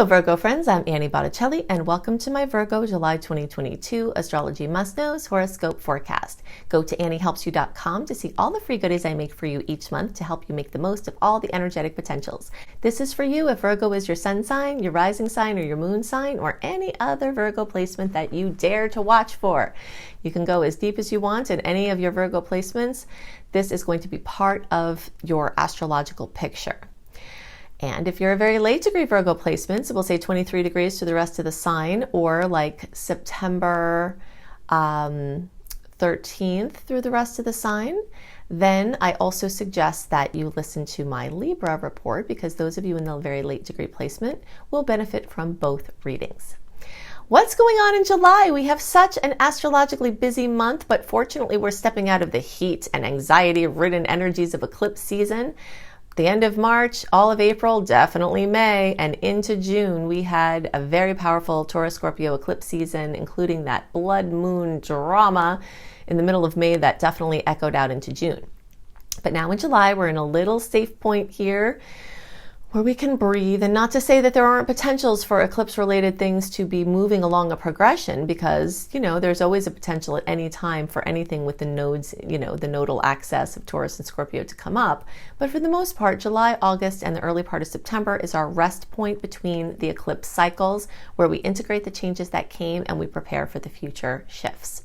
Hello Virgo friends, I'm Annie Botticelli and welcome to my Virgo July 2022 Astrology Must Knows Horoscope Forecast. Go to anniehelpsyou.com to see all the free goodies I make for you each month to help you make the most of all the energetic potentials. This is for you if Virgo is your sun sign, your rising sign, or your moon sign, or any other Virgo placement that you dare to watch for. You can go as deep as you want in any of your Virgo placements. This is going to be part of your astrological picture. And if you're a very late degree Virgo placement, so we'll say 23 degrees to the rest of the sign, or like September 13th through the rest of the sign, then I also suggest that you listen to my Libra report, because those of you in the very late degree placement will benefit from both readings. What's going on in July? We have such an astrologically busy month, but fortunately we're stepping out of the heat and anxiety-ridden energies of eclipse season. The end of March, all of April, definitely May, and into June, we had a very powerful Taurus-Scorpio eclipse season, including that blood moon drama in the middle of May that definitely echoed out into June. But now in July, we're in a little safe point here where we can breathe, and not to say that there aren't potentials for eclipse-related things to be moving along a progression, because, there's always a potential at any time for anything with the nodes, the nodal axis of Taurus and Scorpio to come up. But for the most part, July, August, and the early part of September is our rest point between the eclipse cycles, where we integrate the changes that came and we prepare for the future shifts.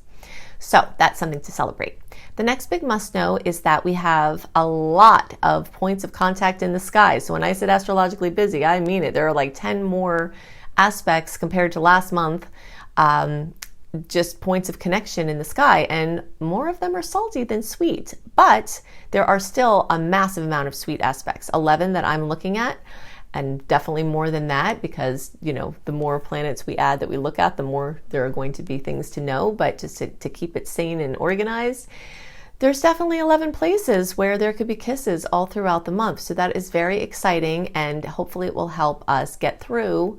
So that's something to celebrate. The next big must know is that we have a lot of points of contact in the sky. So when I said astrologically busy, I mean it. There are like 10 more aspects compared to last month, just points of connection in the sky, and more of them are salty than sweet. But there are still a massive amount of sweet aspects, 11 that I'm looking at. And definitely more than that, because, the more planets we add that we look at, the more there are going to be things to know. But just to keep it sane and organized, there's definitely 11 places where there could be kisses all throughout the month. So that is very exciting, and hopefully it will help us get through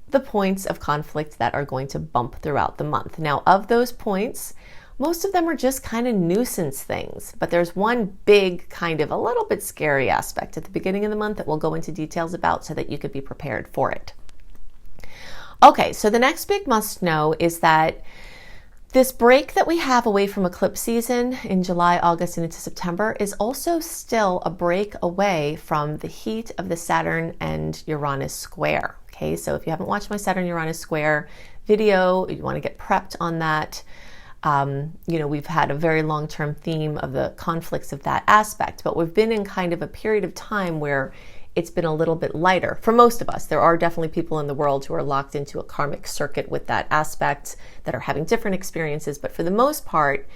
the points of conflict that are going to bump throughout the month. Now, of those points, most of them are just kind of nuisance things, but there's one big kind of a little bit scary aspect at the beginning of the month that we'll go into details about so that you could be prepared for it. Okay, so the next big must know is that this break that we have away from eclipse season in July, August, and into September is also still a break away from the heat of the Saturn and Uranus square. Okay, so if you haven't watched my Saturn-Uranus square video, you want to get prepped on that. We've had a very long-term theme of the conflicts of that aspect, but we've been in kind of a period of time where it's been a little bit lighter for most of us. There are definitely people in the world who are locked into a karmic circuit with that aspect that are having different experiences, but for the most part,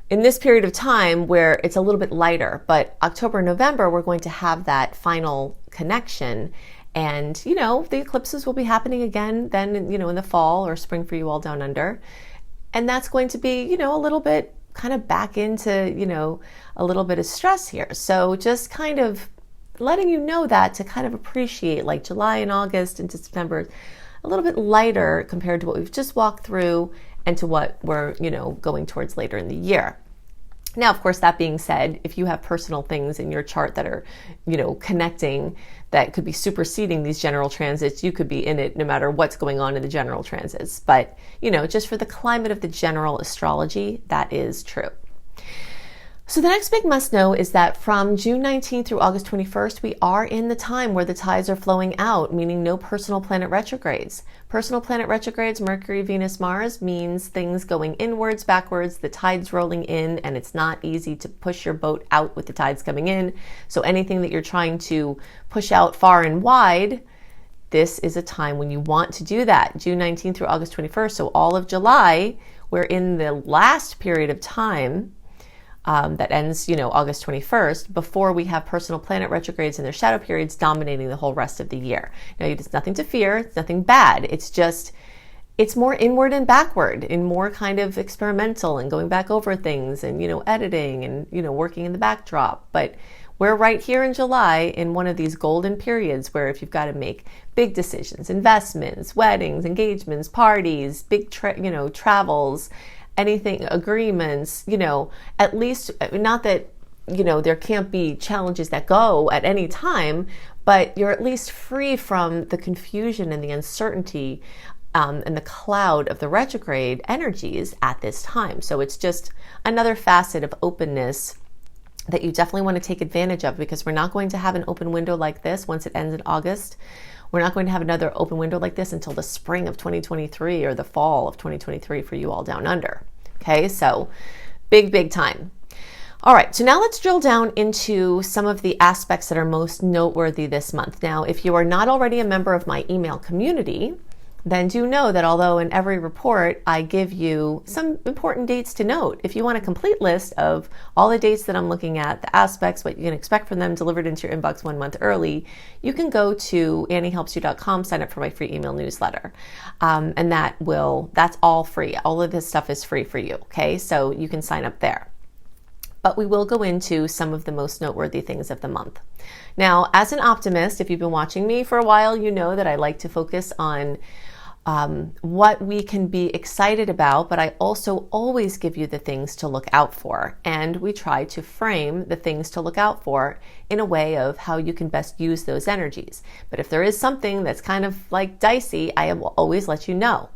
in this period of time where it's a little bit lighter, but October, November, we're going to have that final connection. And, the eclipses will be happening again then, in the fall or spring for you all down under. And that's going to be, a little bit kind of back into, a little bit of stress here. So just kind of letting you know that to kind of appreciate, like July and August into September, a little bit lighter compared to what we've just walked through and to what we're, going towards later in the year. Now, of course, that being said, if you have personal things in your chart that are, connecting, that could be superseding these general transits, you could be in it no matter what's going on in the general transits. But, just for the climate of the general astrology, that is true. So the next big must know is that from June 19th through August 21st, we are in the time where the tides are flowing out, meaning no personal planet retrogrades. Personal planet retrogrades, Mercury, Venus, Mars, means things going inwards, backwards, the tides rolling in, and it's not easy to push your boat out with the tides coming in. So anything that you're trying to push out far and wide, this is a time when you want to do that. June 19th through August 21st, so all of July, we're in the last period of time that ends, August 21st, before we have personal planet retrogrades and their shadow periods dominating the whole rest of the year. Now, it's nothing to fear. It's nothing bad. It's just, it's more inward and backward and more kind of experimental and going back over things and, editing and, working in the backdrop. But we're right here in July in one of these golden periods where if you've got to make big decisions, investments, weddings, engagements, parties, big, travels, anything, agreements, at least, not that, there can't be challenges that go at any time, but you're at least free from the confusion and the uncertainty and the cloud of the retrograde energies at this time. So it's just another facet of openness that you definitely want to take advantage of, because we're not going to have an open window like this once it ends in August. We're not going to have another open window like this until the spring of 2023 or the fall of 2023 for you all down under. Okay, so big time. All right, so now let's drill down into some of the aspects that are most noteworthy this month. Now, if you are not already a member of my email community, then do know that although in every report I give you some important dates to note, if you want a complete list of all the dates that I'm looking at, the aspects, what you can expect from them delivered into your inbox 1 month early, you can go to anniehelpsyou.com, sign up for my free email newsletter. And that's all free. All of this stuff is free for you, okay? So you can sign up there. But we will go into some of the most noteworthy things of the month. Now, as an optimist, if you've been watching me for a while, you know that I like to focus on what we can be excited about, but I also always give you the things to look out for. And we try to frame the things to look out for in a way of how you can best use those energies. But if there is something that's kind of like dicey, I will always let you know.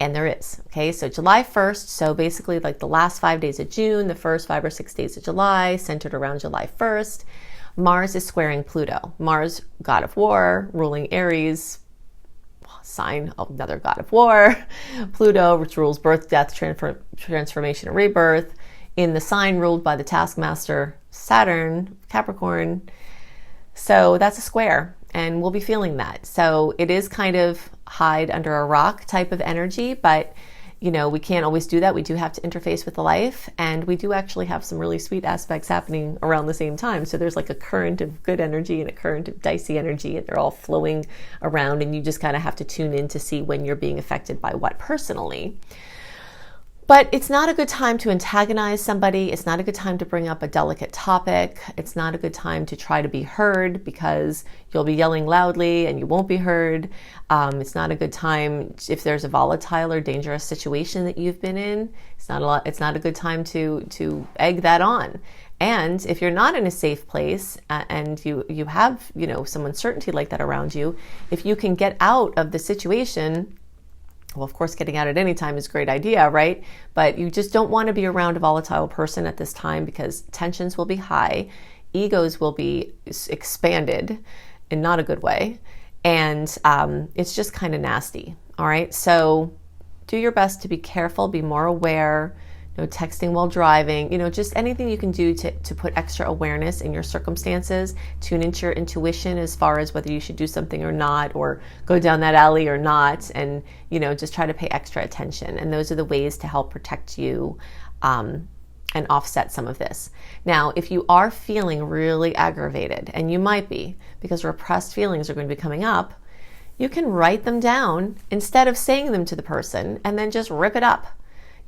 And there is. Okay, so July 1st, so basically like the last 5 days of June, the first 5 or 6 days of July, centered around July 1st, Mars is squaring Pluto. Mars, god of war, ruling Aries, sign of another god of war. Pluto, which rules birth, death, transformation, and rebirth, in the sign ruled by the taskmaster Saturn, Capricorn. So that's a square, and we'll be feeling that. So it is kind of hide under a rock type of energy, but you know, we can't always do that. We do have to interface with the life, and we do actually have some really sweet aspects happening around the same time. So there's like a current of good energy and a current of dicey energy, and they're all flowing around, and you just kind of have to tune in to see when you're being affected by what personally. But it's not a good time to antagonize somebody. It's not a good time to bring up a delicate topic. It's not a good time to try to be heard, because you'll be yelling loudly and you won't be heard. It's not a good time if there's a volatile or dangerous situation that you've been in. It's not a good time to egg that on. And if you're not in a safe place and you have, you know, some uncertainty like that around you, if you can get out of the situation. Well, of course, getting out at any time is a great idea, right? But you just don't want to be around a volatile person at this time, because tensions will be high, egos will be expanded in not a good way, and it's just kind of nasty, all right? So do your best to be careful, be more aware, no texting while driving, you know, just anything you can do to put extra awareness in your circumstances, tune into your intuition as far as whether you should do something or not, or go down that alley or not, and, you know, just try to pay extra attention. And those are the ways to help protect you and offset some of this. Now, if you are feeling really aggravated, and you might be, because repressed feelings are going to be coming up, you can write them down instead of saying them to the person and then just rip it up.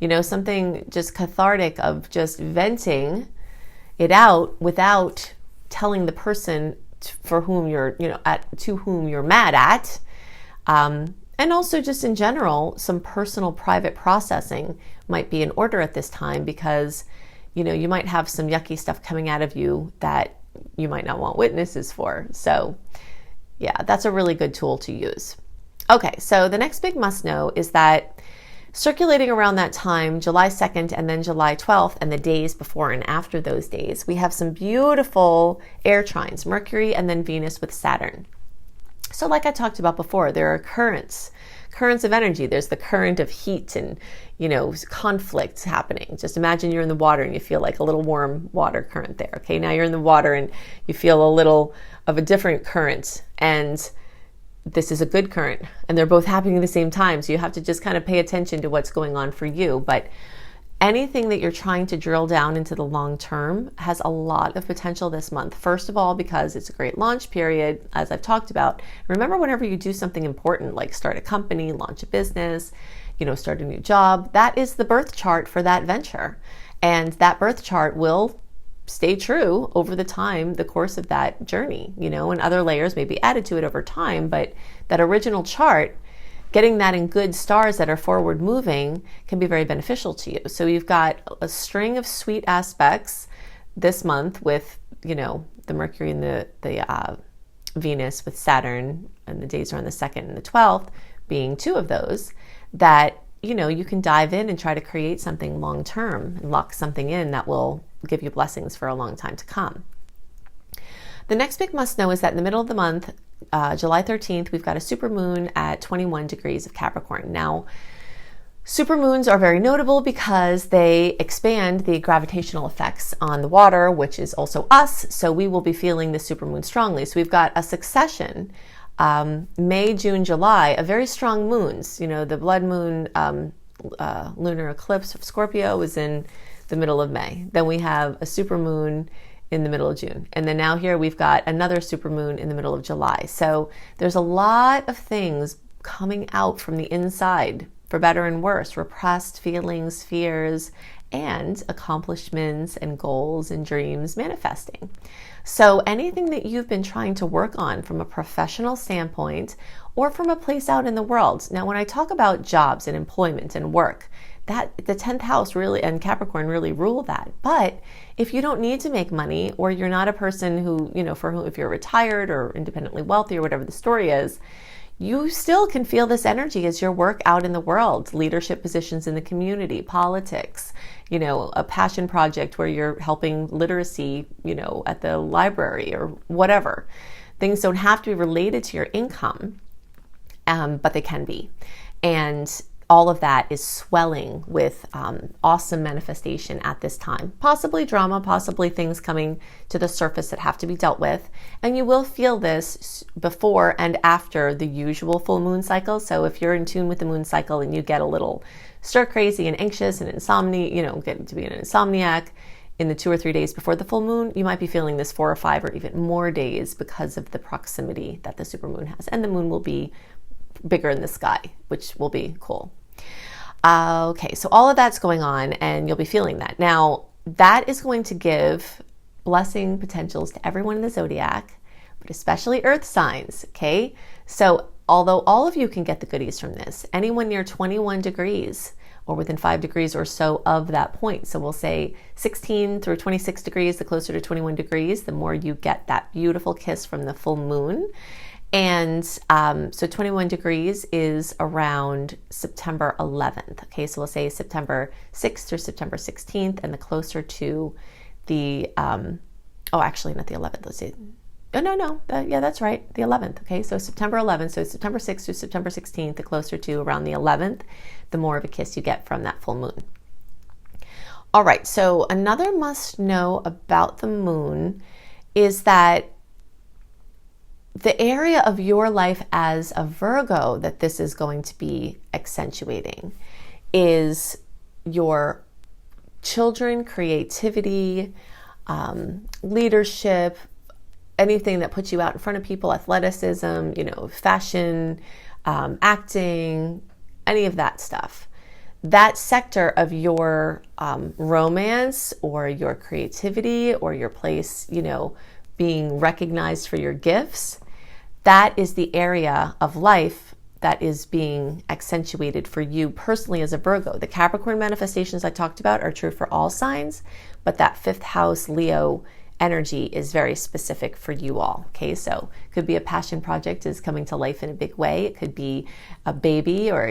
You know, something just cathartic of just venting it out without telling the person for whom you're, you know, to whom you're mad at. And also just in general, some personal private processing might be in order at this time, because, you know, you might have some yucky stuff coming out of you that you might not want witnesses for. So yeah, that's a really good tool to use. Okay, so the next big must know is that circulating around that time, July 2nd and then July 12th, and the days before and after those days, we have some beautiful air trines, Mercury and then Venus with Saturn. So like I talked about before, there are currents of energy. There's the current of heat and, you know, conflicts happening. Just imagine you're in the water and you feel like a little warm water current there. Okay, now you're in the water and you feel a little of a different current, and this is a good current, and they're both happening at the same time. So you have to just kind of pay attention to what's going on for you. But anything that you're trying to drill down into the long term has a lot of potential this month. First of all, because it's a great launch period, as I've talked about. Remember, whenever you do something important, like start a company, launch a business, you know, start a new job, that is the birth chart for that venture. And that birth chart will stay true over the course of that journey, you know, and other layers may be added to it over time, but that original chart, getting that in good stars that are forward moving can be very beneficial to you. So you've got a string of sweet aspects this month with, you know, the Mercury and the Venus with Saturn, and the days are on the 2nd and the 12th, being two of those, that you can dive in and try to create something long term and lock something in that will give you blessings for a long time to come. The next big must know is that in the middle of the month, July 13th, we've got a supermoon at 21 degrees of Capricorn. Now, supermoons are very notable because they expand the gravitational effects on the water, which is also us. So we will be feeling the supermoon strongly. So we've got a succession, May, June, July, of very strong moons. The blood moon, lunar eclipse of Scorpio is in the middle of May. Then we have a supermoon in the middle of June. And then now here we've got another supermoon in the middle of July. So there's a lot of things coming out from the inside, for better and worse, repressed feelings, fears, and accomplishments and goals and dreams manifesting. So anything that you've been trying to work on from a professional standpoint or from a place out in the world. Now, when I talk about jobs and employment and work, that the 10th house really and Capricorn really rule that. But if you don't need to make money, or you're not a person who, for whom, if you're retired or independently wealthy or whatever the story is, you still can feel this energy as your work out in the world, leadership positions in the community, politics, a passion project where you're helping literacy, at the library or whatever. Things don't have to be related to your income, but they can be. And all of that is swelling with awesome manifestation at this time. Possibly drama, possibly things coming to the surface that have to be dealt with. And you will feel this before and after the usual full moon cycle. So if you're in tune with the moon cycle and you get a little stir crazy and anxious and insomnia, getting to be an insomniac in the 2 or 3 days before the full moon, you might be feeling this 4 or 5 or even more days because of the proximity that the supermoon has. And the moon will be bigger in the sky, which will be cool. Okay, so all of that's going on and you'll be feeling that. Now, that is going to give blessing potentials to everyone in the zodiac, but especially earth signs, okay? So although all of you can get the goodies from this, anyone near 21 degrees or within 5 degrees or so of that point, so we'll say 16 through 26 degrees, the closer to 21 degrees, the more you get that beautiful kiss from the full moon. And so 21 degrees is around September 11th. Okay, so we'll say September 6th or September 16th, and the closer to the, actually not the 11th, let's see. Yeah, that's right, the 11th. Okay, so September 11th, so September 6th to September 16th, the closer to around the 11th, the more of a kiss you get from that full moon. All right, so another must know about the moon is that the area of your life as a Virgo that this is going to be accentuating is your children, creativity, leadership, anything that puts you out in front of people, athleticism, fashion, acting, any of that stuff. That sector of your romance or your creativity or your place, being recognized for your gifts, that is the area of life that is being accentuated for you personally as a Virgo. The Capricorn manifestations I talked about are true for all signs, but that 5th house Leo energy is very specific for you all. Okay, so it could be a passion project is coming to life in a big way. It could be a baby or,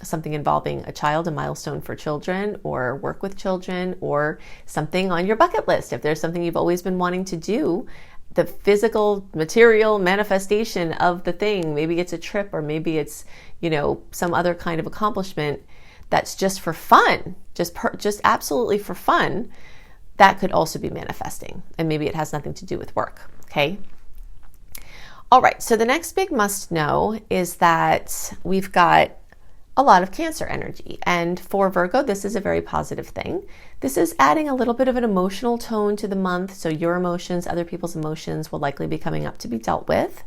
something involving a child, a milestone for children, or work with children, or something on your bucket list. If there's something you've always been wanting to do, the physical material manifestation of the thing, maybe it's a trip or maybe it's, some other kind of accomplishment that's just for fun, just absolutely for fun, that could also be manifesting. And maybe it has nothing to do with work, okay? All right, so the next big must know is that we've got a lot of Cancer energy. And for Virgo, this is a very positive thing. This is adding a little bit of an emotional tone to the month. So your emotions, other people's emotions will likely be coming up to be dealt with.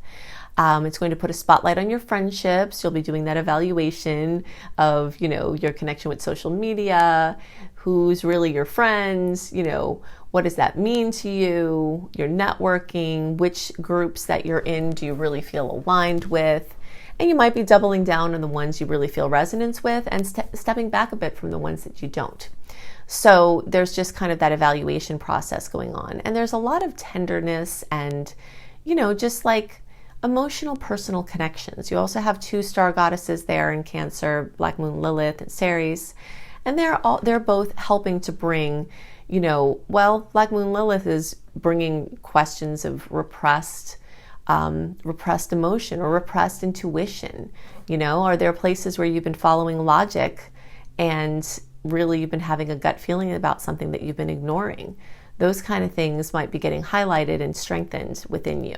It's going to put a spotlight on your friendships. You'll be doing that evaluation of, your connection with social media, who's really your friends, what does that mean to you, your networking, which groups that you're in do you really feel aligned with? And you might be doubling down on the ones you really feel resonance with and stepping back a bit from the ones that you don't. So there's just kind of that evaluation process going on. And there's a lot of tenderness and, just like emotional personal connections. You also have 2 star goddesses there in Cancer, Black Moon Lilith and Ceres, and they're both helping to bring, Black Moon Lilith is bringing questions of repressed emotion or repressed intuition. Are there places where you've been following logic and really you've been having a gut feeling about something that you've been ignoring? Those kind of things might be getting highlighted and strengthened within you.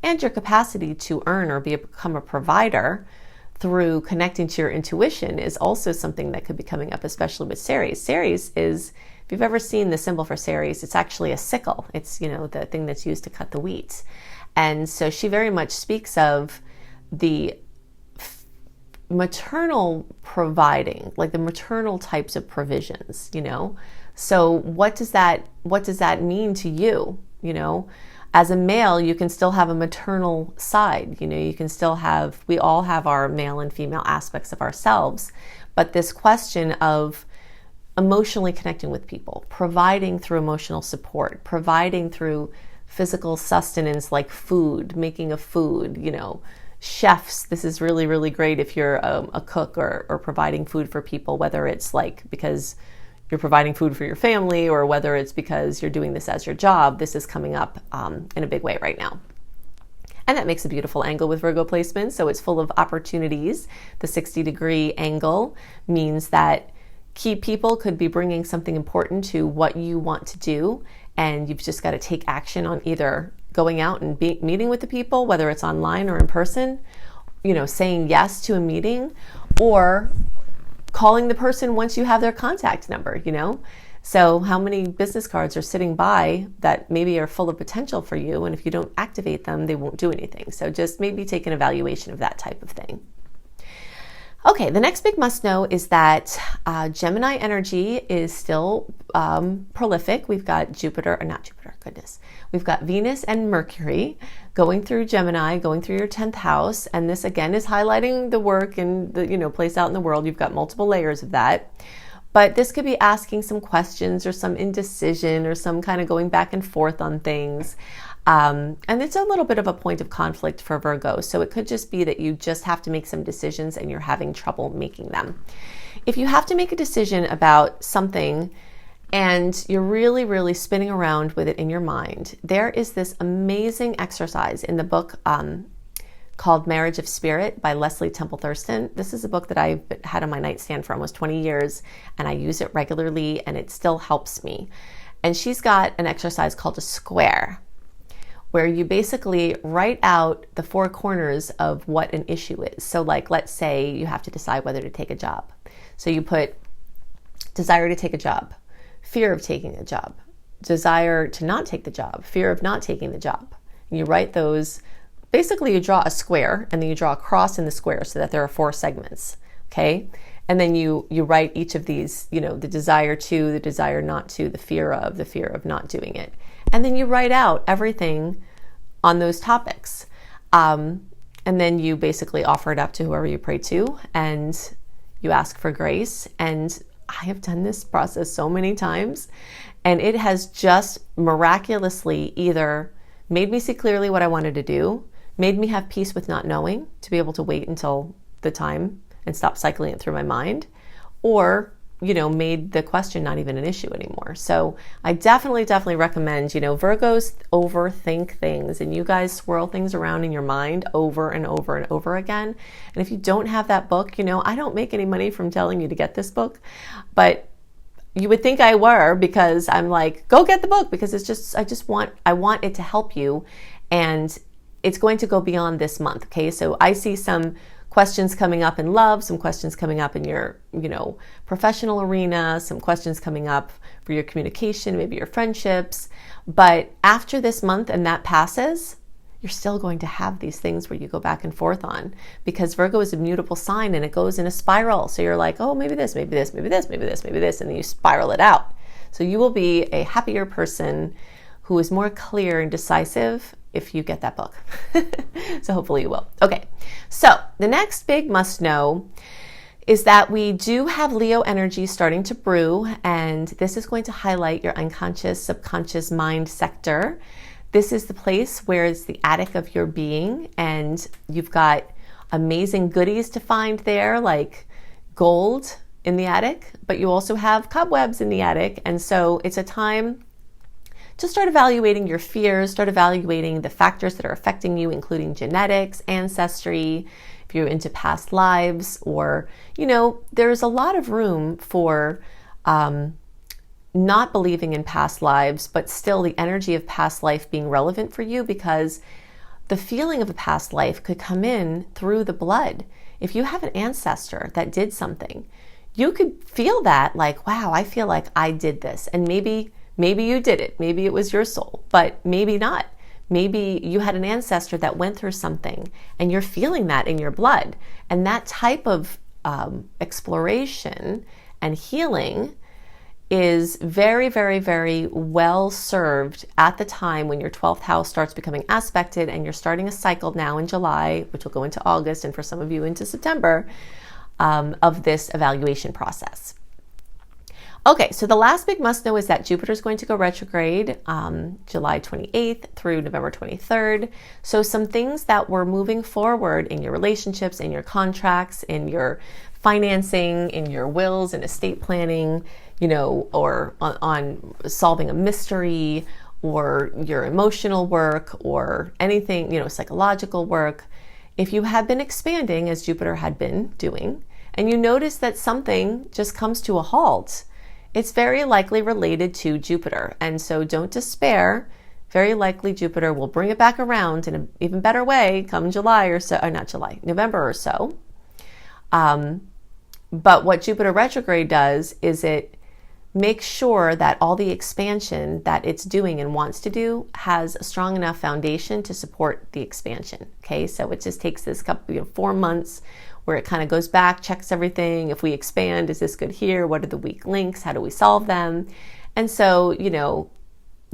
And your capacity to earn or become a provider through connecting to your intuition is also something that could be coming up, especially with Ceres. Ceres is, if you've ever seen the symbol for Ceres, it's actually a sickle. It's, the thing that's used to cut the wheat. And so she very much speaks of the maternal providing, like the maternal types of provisions, So what does that mean to you? As a male, you can still have a maternal side. You can still we all have our male and female aspects of ourselves. But this question of emotionally connecting with people, providing through emotional support, providing through physical sustenance like food, making of food, chefs. This is really, really great if you're a cook or providing food for people, whether it's like because you're providing food for your family or whether it's because you're doing this as your job. This is coming up in a big way right now. And that makes a beautiful angle with Virgo placement. So it's full of opportunities. The 60-degree angle means that key people could be bringing something important to what you want to do. And you've just got to take action on either going out and meeting with the people, whether it's online or in person, saying yes to a meeting, or calling the person once you have their contact number, So how many business cards are sitting by that maybe are full of potential for you, and if you don't activate them, they won't do anything. So just maybe take an evaluation of that type of thing. Okay, the next big must know is that Gemini energy is still prolific. We've got We've got Venus and Mercury going through Gemini, going through your 10th house. And this again is highlighting the work and the place out in the world. You've got multiple layers of that. But this could be asking some questions or some indecision or some kind of going back and forth on things. And it's a little bit of a point of conflict for Virgo. So it could just be that you just have to make some decisions and you're having trouble making them. If you have to make a decision about something and you're really, really spinning around with it in your mind, there is this amazing exercise in the book called Marriage of Spirit by Leslie Temple Thurston. This is a book that I've had on my nightstand for almost 20 years, and I use it regularly, and it still helps me. And she's got an exercise called a square, where you basically write out the 4 corners of what an issue is. So like, let's say you have to decide whether to take a job. So you put desire to take a job, fear of taking a job, desire to not take the job, fear of not taking the job. And you write those, basically you draw a square and then you draw a cross in the square so that there are 4 segments, okay? And then you write each of these, the desire to, the desire not to, the fear of not doing it. And then you write out everything on those topics. And then you basically offer it up to whoever you pray to and you ask for grace. And I have done this process so many times, and it has just miraculously either made me see clearly what I wanted to do, made me have peace with not knowing, to be able to wait until the time and stop cycling it through my mind, or, made the question not even an issue anymore. So I definitely recommend, Virgos overthink things, and you guys swirl things around in your mind over and over and over again. And if you don't have that book, I don't make any money from telling you to get this book, but you would think I were, because I'm like, go get the book, because I want it to help you, and it's going to go beyond this month. Okay. So I see some questions coming up in love, some questions coming up in your, professional arena, some questions coming up for your communication, maybe your friendships. But after this month and that passes, you're still going to have these things where you go back and forth on, because Virgo is a mutable sign and it goes in a spiral. So you're like, oh, maybe this, maybe this, maybe this, maybe this, maybe this, and then you spiral it out. So you will be a happier person who is more clear and decisive if you get that book. So hopefully you will. Okay, so the next big must know is that we do have Leo energy starting to brew, and this is going to highlight your unconscious, subconscious mind sector. This is the place where it's the attic of your being, and you've got amazing goodies to find there, like gold in the attic, but you also have cobwebs in the attic. And so it's a time to start evaluating your fears, start evaluating the factors that are affecting you, including genetics, ancestry, if you're into past lives, or, there's a lot of room for not believing in past lives, but still the energy of past life being relevant for you, because the feeling of a past life could come in through the blood. If you have an ancestor that did something, you could feel that, like, wow, I feel like I did this. And maybe you did it. Maybe it was your soul, but maybe not. Maybe you had an ancestor that went through something and you're feeling that in your blood. And that type of exploration and healing is very, very, very well served at the time when your 12th house starts becoming aspected and you're starting a cycle now in July, which will go into August, and for some of you into September, of this evaluation process. Okay, so the last big must know is that Jupiter is going to go retrograde July 28th through November 23rd. So some things that were moving forward in your relationships, in your contracts, in your financing, in your wills and estate planning, or on solving a mystery, or your emotional work, or anything, psychological work. If you have been expanding, as Jupiter had been doing, and you notice that something just comes to a halt, it's very likely related to Jupiter. And so don't despair. Very likely Jupiter will bring it back around in an even better way come July or so, or not July, November or so. But what Jupiter retrograde does is it makes sure that all the expansion that it's doing and wants to do has a strong enough foundation to support the expansion. Okay, so it just takes this couple, 4 months where it kind of goes back, checks everything. If we expand, is this good here? What are the weak links? How do we solve them? And so,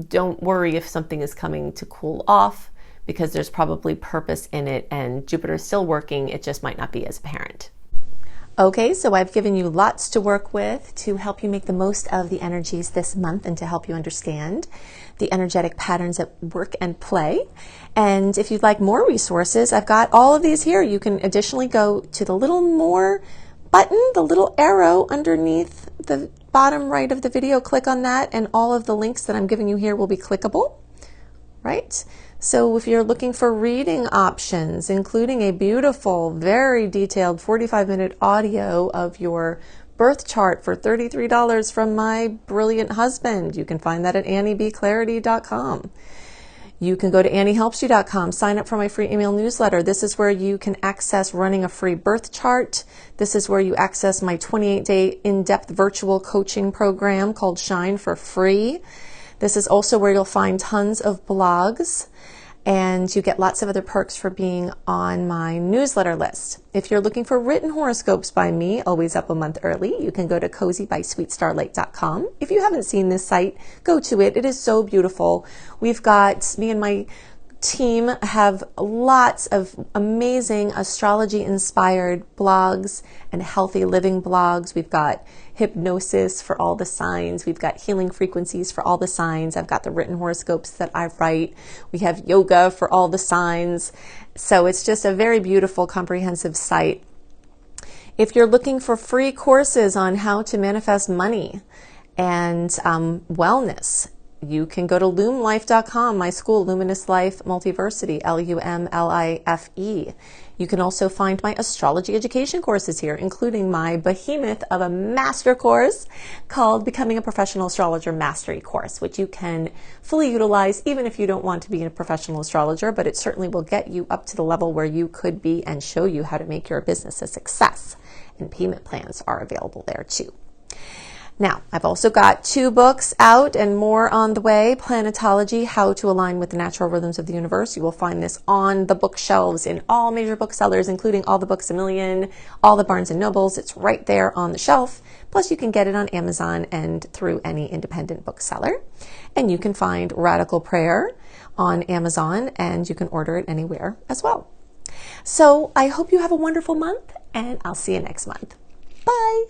don't worry if something is coming to cool off, because there's probably purpose in it and Jupiter is still working. It just might not be as apparent. Okay, so I've given you lots to work with to help you make the most of the energies this month and to help you understand the energetic patterns at work and play. And if you'd like more resources, I've got all of these here. You can additionally go to the little more button, the little arrow underneath the bottom right of the video. Click on that and all of the links that I'm giving you here will be clickable, right? So if you're looking for reading options, including a beautiful, very detailed 45-minute audio of your birth chart for $33 from my brilliant husband, you can find that at anniebclarity.com. You can go to anniehelpsyou.com, sign up for my free email newsletter. This is where you can access running a free birth chart. This is where you access my 28-day in-depth virtual coaching program called Shine for free. This is also where you'll find tons of blogs, and you get lots of other perks for being on my newsletter list. If you're looking for written horoscopes by me, always up a month early, you can go to cozybysweetstarlight.com. If you haven't seen this site, go to it. It is so beautiful. We've got, me and my team have lots of amazing astrology-inspired blogs and healthy living blogs. We've got hypnosis for all the signs. We've got healing frequencies for all the signs. I've got the written horoscopes that I write. We have yoga for all the signs. So it's just a very beautiful, comprehensive site. If you're looking for free courses on how to manifest money and wellness, you can go to lumlife.com, my school, Luminous Life Multiversity, LUMLIFE. You can also find my astrology education courses here, including my behemoth of a master course called Becoming a Professional Astrologer Mastery Course, which you can fully utilize even if you don't want to be a professional astrologer, but it certainly will get you up to the level where you could be and show you how to make your business a success. And payment plans are available there too. Now, I've also got 2 books out and more on the way. Planetology, How to Align with the Natural Rhythms of the Universe. You will find this on the bookshelves in all major booksellers, including all the Books A Million, all the Barnes & Nobles. It's right there on the shelf. Plus, you can get it on Amazon and through any independent bookseller. And you can find Radical Prayer on Amazon, and you can order it anywhere as well. So I hope you have a wonderful month, and I'll see you next month. Bye.